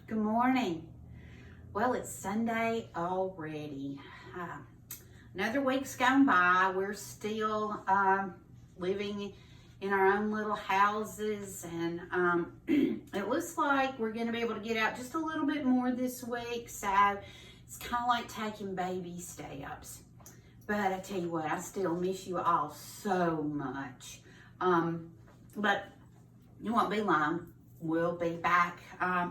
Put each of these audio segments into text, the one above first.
Good morning. Well, it's Sunday already. Another week's gone by. We're still living in our own little houses, and it looks like we're going to be able to get out just a little bit more this week. So it's kind of like taking baby steps. But I tell you what, I still miss you all so much. But it won't be long. We'll be back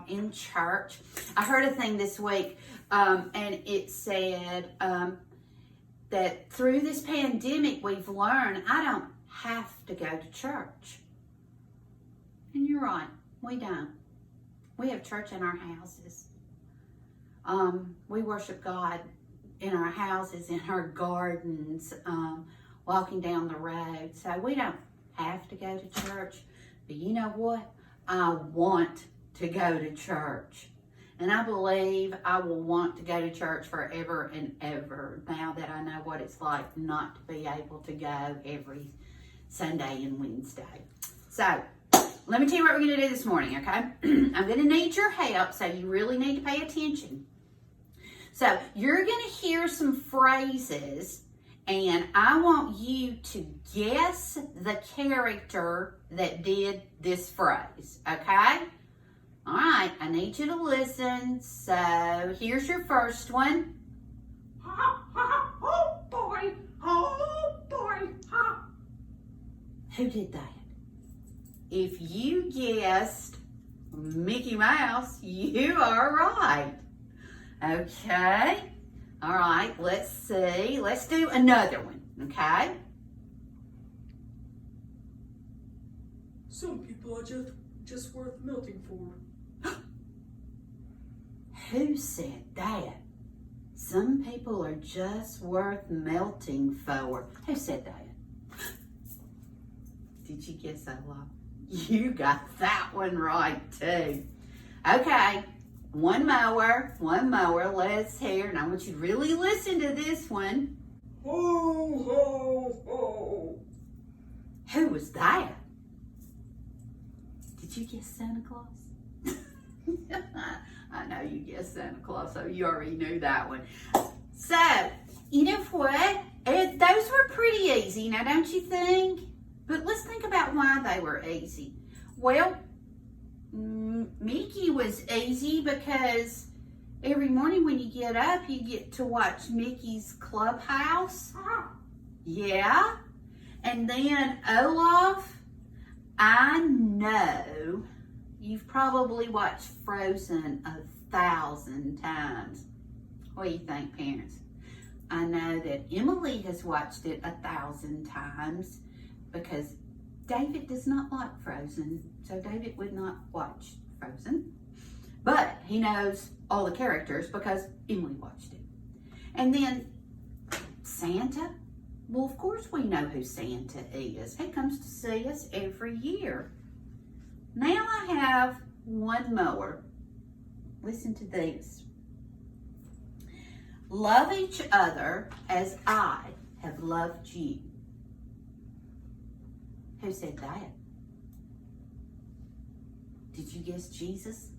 in church. I heard a thing this week, and it said that through this pandemic, we've learned I don't have to go to church. And you're right, we don't. We have church in our houses. We worship God in our houses, in our gardens, walking down the road. So we don't have to go to church. But you know what? I want to go to church. And I believe I will want to go to church forever and ever now that I know what it's like not to be able to go every Sunday and Wednesday. So, let me tell you what we're going to do this morning, okay? I'm going to need your help, so you really need to pay attention. So, you're going to hear some phrases, and I want you to guess the character that did this phrase, okay? All right, I need you to listen. So, here's your first one. Oh boy, oh boy, ha. Who did that? If you guessed Mickey Mouse, you are right. Okay. All right, let's see. Let's do another one, okay? Some people are just worth melting for. Who said that? Some people are just worth melting for. Who said that? Did you guess that, Love? You got that one right, too. Okay, one more. Let's hear, and I want you to really listen to this one. Ho, ho, ho. Who was that? Did you guess Santa Claus? I know you guessed Santa Claus, so you already knew that one. So, you know what? Those were pretty easy, now don't you think? But let's think about why they were easy. Well, Mickey was easy because every morning when you get up, you get to watch Mickey's Clubhouse. Yeah. And then Olaf, I know you've probably watched Frozen 1,000 times. What do you think, parents? I know that Emily has watched it 1,000 times because David does not like Frozen, so David would not watch Frozen. But he knows all the characters because Emily watched it. And then Santa, well, of course we know who Santa is. He comes to see us every year. Now I have one more. Listen to this. Love each other as I have loved you. Who said that? Did you guess Jesus?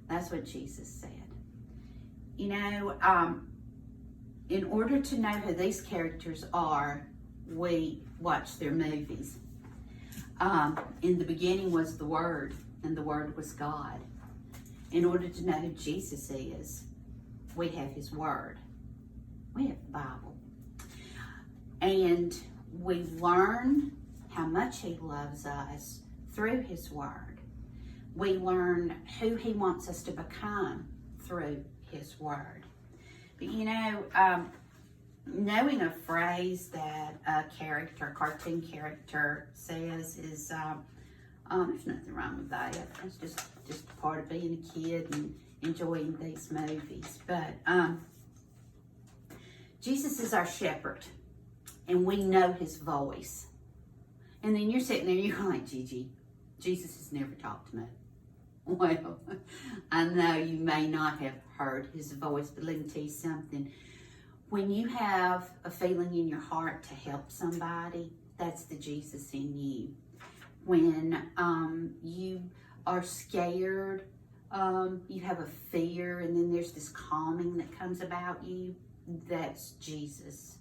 That's what Jesus said. You know, in order to know who these characters are, we watch their movies. In the beginning was the Word, and the Word was God. In order to know who Jesus is, we have His Word. We have the Bible. And we learn how much He loves us through His Word. We learn who He wants us to become through His Word. But you know, knowing a phrase that a cartoon character says is, there's nothing wrong with that. It's just part of being a kid and enjoying these movies. But Jesus is our shepherd, and we know His voice. And then you're sitting there, you're like, Gigi, Jesus has never talked to me. Well, I know you may not have heard His voice, but let me tell you something. When you have a feeling in your heart to help somebody, that's the Jesus in you. When you are scared, you have a fear, and then there's this calming that comes about you, that's Jesus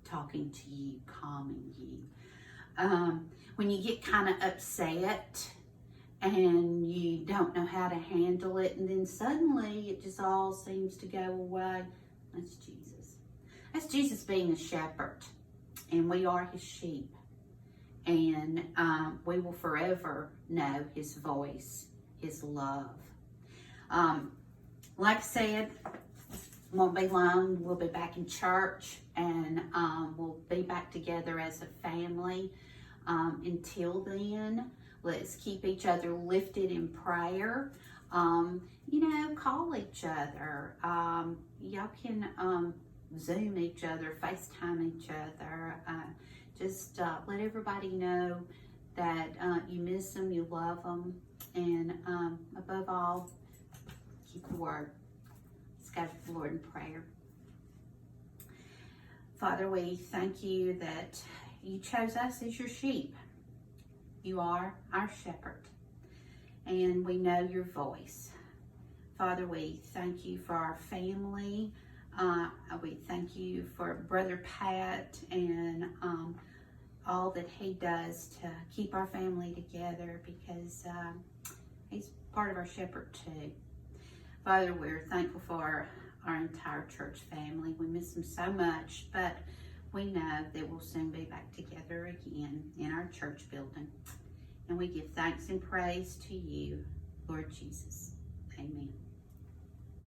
talking to you, calming you. When you get kind of upset and you don't know how to handle it, and then suddenly it just all seems to go away, that's Jesus. That's Jesus being a shepherd, and we are his sheep. And we will forever know his voice, his love. Like I said, won't be long. We'll be back in church, and we'll be back together as a family. Until then, let's keep each other lifted in prayer. Call each other. Y'all can Zoom each other, FaceTime each other. Just let everybody know that you miss them, you love them, and above all, keep the word. Let's go to the Lord in prayer. Father, we thank you that you chose us as your sheep. You are our shepherd, and we know your voice. Father, we thank you for our family. We thank you for Brother Pat and all that he does to keep our family together, because he's part of our shepherd too. Father, we're thankful for our entire church family. We miss them so much, but we know that we'll soon be back together again in our church building. And we give thanks and praise to you, Lord Jesus. Amen.